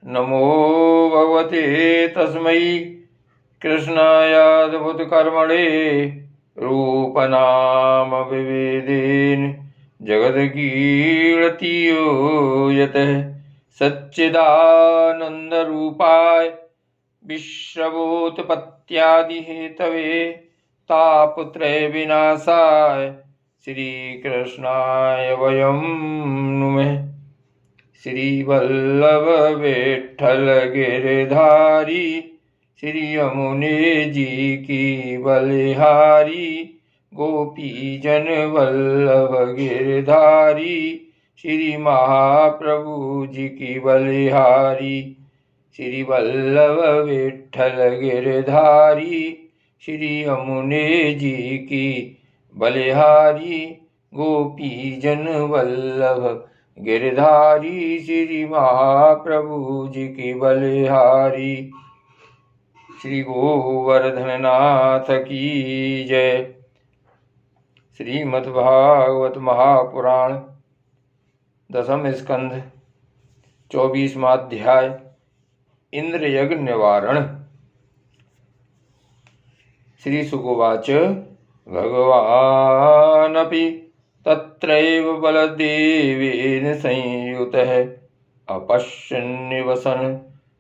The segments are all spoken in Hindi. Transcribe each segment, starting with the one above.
नमो भगवते तस्मै कृष्णायाद्भुतकर्मणे रूपनाम विविधेन जगद्कीर्तियो यतः सच्चिदानन्दरूपाय विश्वोत्पत्त्यादिहेतवे तापत्रय विनाशाय श्रीकृष्णाय वयं नुमः। श्री वल्लभ विठ्ठल गिरधारी श्री यमुने जी की बलिहारी गोपी जन वल्लभ गिरधारी श्री महाप्रभु जी की बलिहारी श्री वल्लभ विठ्ठल गिरधारी श्री यमुने जी की बलिहारी गोपी जन वल्लभ गिरधारी श्री महाप्रभु जी की बलिहारी। श्री गोवर्धननाथ की जय। श्रीमद्भागवत महापुराण दशम स्कंध 24वां अध्याय इंद्रयज्ञ निवारण। श्री सुगोवाच भगवानपि तत्रैव बलदेवेन संयुतः अपश्यन्निवसन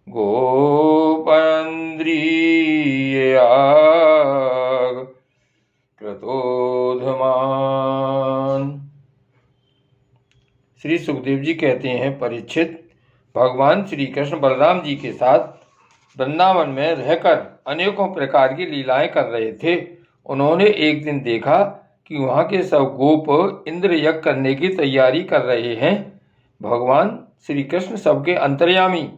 गोपेन्द्रियाग क्रतोधमान। श्री सुखदेव जी कहते हैं, परीक्षित, भगवान श्री कृष्ण बलराम जी के साथ वृंदावन में रहकर अनेकों प्रकार की लीलाएं कर रहे थे। उन्होंने एक दिन देखा कि वहाँ के सब गोप इंद्र यज्ञ करने की तैयारी कर रहे हैं। भगवान श्री कृष्ण सबके अंतर्यामी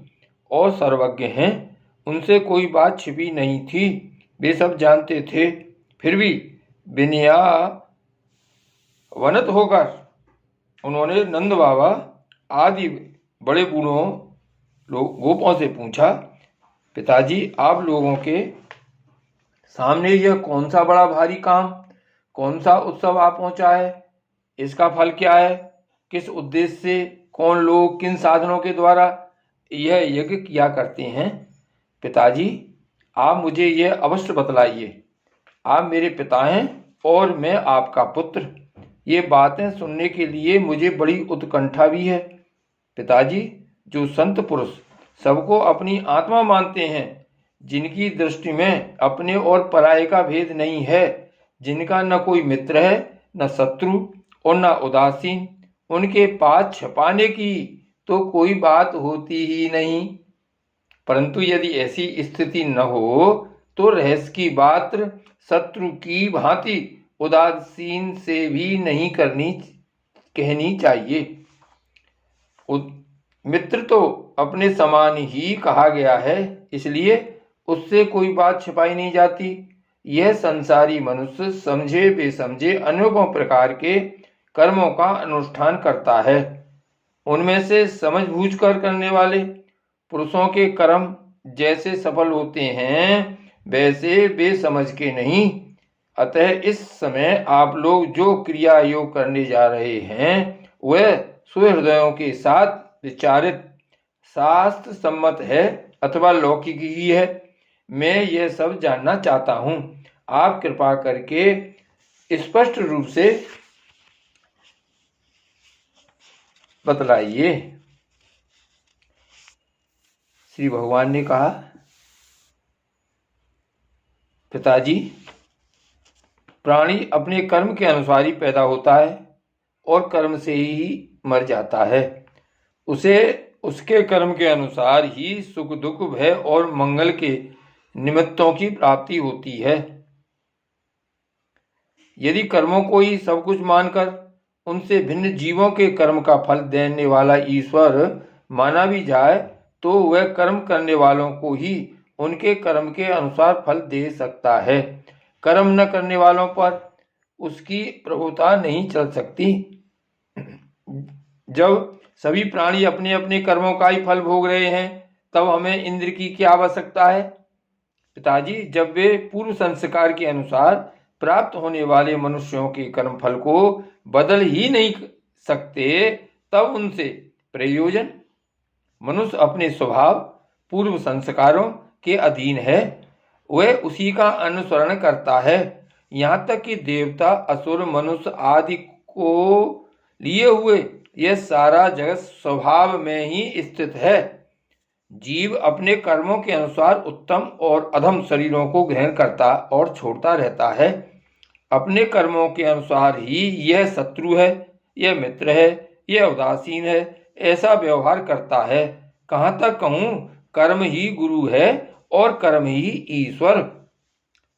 और सर्वज्ञ हैं, उनसे कोई बात छिपी नहीं थी, वे सब जानते थे। फिर भी विनयावनत होकर उन्होंने नंद बाबा आदि बड़े बूढ़ों गोपों से पूछा, पिताजी, आप लोगों के सामने यह कौन सा बड़ा भारी काम, कौन सा उत्सव आ पहुंचा है? इसका फल क्या है? किस उद्देश्य से कौन लोग किन साधनों के द्वारा यह यज्ञ किया करते हैं? पिताजी, आप मुझे यह अवश्य बतलाइए। आप मेरे पिता हैं और मैं आपका पुत्र। ये बातें सुनने के लिए मुझे बड़ी उत्कंठा भी है। पिताजी, जो संत पुरुष सबको अपनी आत्मा मानते हैं, जिनकी दृष्टि में अपने और पराये का भेद नहीं है, जिनका न कोई मित्र है न शत्रु और न उदासीन, उनके पास छपाने की तो कोई बात होती ही नहीं। परंतु यदि ऐसी स्थिति न हो तो रहस्य की बात शत्रु की भांति उदासीन से भी नहीं कहनी चाहिए। मित्र तो अपने समान ही कहा गया है, इसलिए उससे कोई बात छिपाई नहीं जाती। यह संसारी मनुष्य समझे बेसमझे अनेकों प्रकार के कर्मों का अनुष्ठान करता है। उनमें से समझ बूझ कर करने वाले पुरुषों के कर्म जैसे सफल होते हैं, वैसे बेसमझ के नहीं। अतः इस समय आप लोग जो क्रिया योग करने जा रहे हैं, वह सुहृदयों के साथ विचारित शास्त्र सम्मत है अथवा लौकिक ही है। मैं यह सब जानना चाहता हूँ। आप कृपा करके स्पष्ट रूप से बतलाइए। श्री भगवान ने कहा, पिताजी, प्राणी अपने कर्म के अनुसार ही पैदा होता है और कर्म से ही मर जाता है। उसे उसके कर्म के अनुसार ही सुख दुख भय और मंगल के निमित्तों की प्राप्ति होती है। यदि कर्मों को ही सब कुछ मानकर उनसे भिन्न जीवों के कर्म का फल देने वाला ईश्वर माना भी जाए, तो वह कर्म करने वालों को ही उनके कर्म के अनुसार फल दे सकता है। कर्म न करने वालों पर उसकी प्रभुता नहीं चल सकती। जब सभी प्राणी अपने अपने कर्मों का ही फल भोग रहे हैं, तब हमें इंद्र की क्या आवश्यकता है? पिताजी, जब वे पूर्व संस्कार के अनुसार प्राप्त होने वाले मनुष्यों के कर्म फल को बदल ही नहीं सकते, तब उनसे प्रयोजन मनुष्य अपने स्वभाव पूर्व संस्कारों के अधीन है, वह उसी का अनुसरण करता है। यहाँ तक कि देवता, असुर, मनुष्य आदि को लिए हुए यह सारा जगत स्वभाव में ही स्थित है। जीव अपने कर्मों के अनुसार उत्तम और अधम शरीरों को ग्रहण करता और छोड़ता रहता है। अपने कर्मों के अनुसार ही यह शत्रु है, यह मित्र है, यह उदासीन है, ऐसा व्यवहार करता है। कहाँ तक कहूँ, कर्म ही गुरु है और कर्म ही ईश्वर।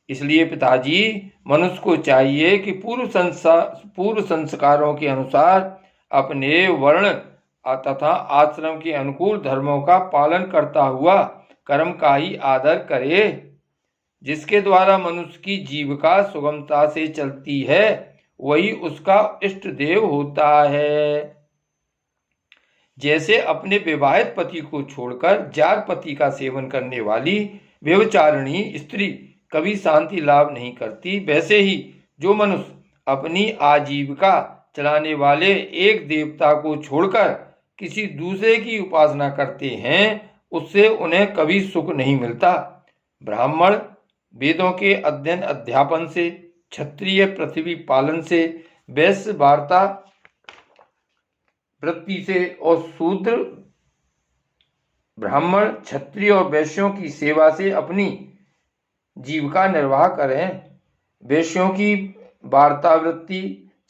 इसलिए पिताजी, मनुष्य को चाहिए कि पूर्व संस्कारों के अनुसार अपने वर्ण तथा आश्रम के अनुकूल धर्मों का पालन करता हुआ कर्म का ही आदर करे। जिसके द्वारा मनुष्य की जीविका सुगमता से चलती है, वही उसका इष्ट देव होता है। जैसे अपने विवाहित पति को छोड़कर जार पति का सेवन करने वाली व्यभिचारिणी स्त्री कभी शांति लाभ नहीं करती, वैसे ही जो मनुष्य अपनी आजीविका चलाने वाले एक देवता को छोड़कर किसी दूसरे की उपासना करते हैं, उससे उन्हें कभी सुख नहीं मिलता। ब्राह्मण वेदों के अध्ययन अध्यापन से, क्षत्रिय पृथ्वी पालन से, वैश्य वार्ता वृत्ति से और शूद्र ब्राह्मण, क्षत्रिय और वैश्यों की सेवा से अपनी जीविका निर्वाह करें। वैश्यों की वार्ता वृत्ति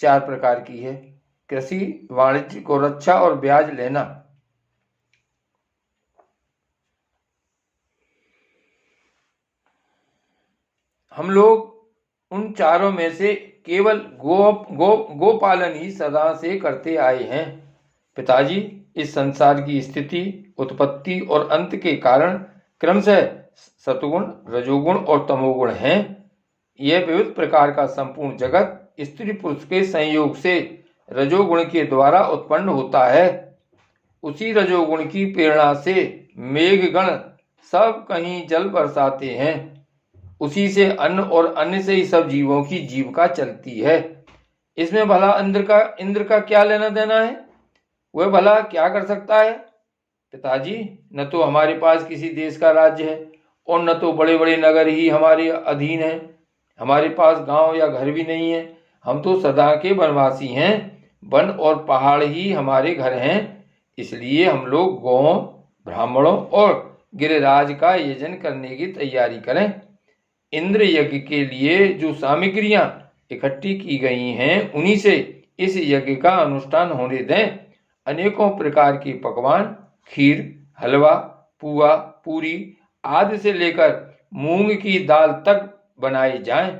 4 प्रकार की है: कृषि, वाणिज्य, गोरक्षा और ब्याज लेना। हम लोग उन चारों में से केवल गोपालन ही सदा से करते आए हैं। पिताजी, इस संसार की स्थिति, उत्पत्ति और अंत के कारण क्रमशः सतुगुण, रजोगुण और तमोगुण हैं। यह विविध प्रकार का संपूर्ण जगत स्त्री पुरुष के संयोग से रजोगुण के द्वारा उत्पन्न होता है। उसी रजोगुण की प्रेरणा से मेघगण सब कहीं जल बरसाते हैं। उसी से अन्न और अन्न से ही सब जीवों की जीविका चलती है। इसमें भला इंद्र का क्या लेना देना है? वह भला क्या कर सकता है? पिताजी, न तो हमारे पास किसी देश का राज्य है और न तो बड़े बड़े नगर ही हमारे अधीन हैं। हमारे पास गांव या घर भी नहीं है। हम तो सदा के वनवासी हैं। वन और पहाड़ ही हमारे घर हैं। इसलिए हम लोग गौओं, ब्राह्मणों और गिरिराज का यजन करने की तैयारी करें। इंद्र यज्ञ के लिए जो सामग्रियां इकट्ठी की गई हैं, उन्हीं से इस यज्ञ का अनुष्ठान होने दें। अनेकों प्रकार के पकवान, खीर, हलवा, पुआ, पूरी आदि से लेकर मूंग की दाल तक बनाए जाएं।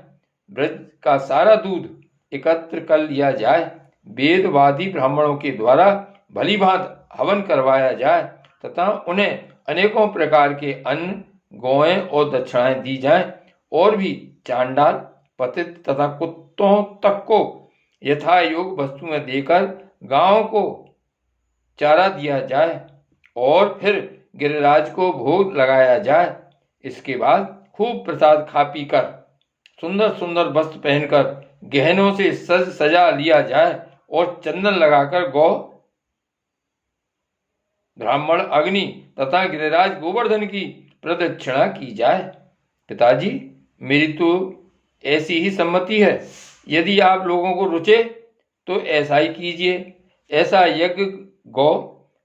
ब्रज का सारा दूध एकत्र कर लिया जाए। वेदवादी ब्राह्मणों के द्वारा भली भांति हवन करवाया जाए तथा उन्हें अनेकों प्रकार के अन्न, गौएं और दक्षिणाएं दी जाएं। और भी चांडाल, पतित तथा कुत्तों तक को यथा योग वस्तुएं देकर गांव को चारा दिया जाए और फिर गिरिराज को भोग लगाया जाए। इसके बाद खूब प्रसाद खा पी कर, सुंदर सुंदर वस्त्र पहनकर, गहनों से सजा लिया जाए और चंदन लगाकर गौ, ब्राह्मण, अग्नि तथा गिरिराज गोवर्धन की प्रदक्षिणा की जाए। पिताजी, मेरी तो ऐसी ही सम्मति है। यदि आप लोगों को रुचे तो ऐसा ही कीजिए। ऐसा यज्ञ गौ,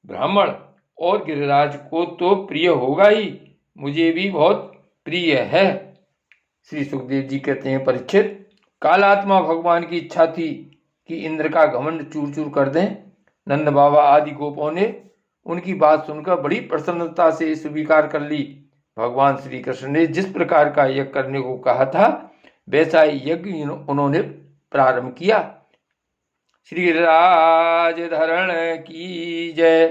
ब्राह्मण और गिरिराज को तो प्रिय होगा ही, मुझे भी बहुत प्रिय है। श्री सुखदेव जी कहते हैं, परीक्षित, कालात्मा भगवान की इच्छा थी कि इंद्र का घमंड चूर चूर कर दें। नंद बाबा आदि गोपों ने उनकी बात सुनकर बड़ी प्रसन्नता से स्वीकार कर ली। भगवान श्री कृष्ण ने जिस प्रकार का यज्ञ करने को कहा था, वैसा ही यज्ञ उन्होंने प्रारंभ किया। श्री राज धरण की जय।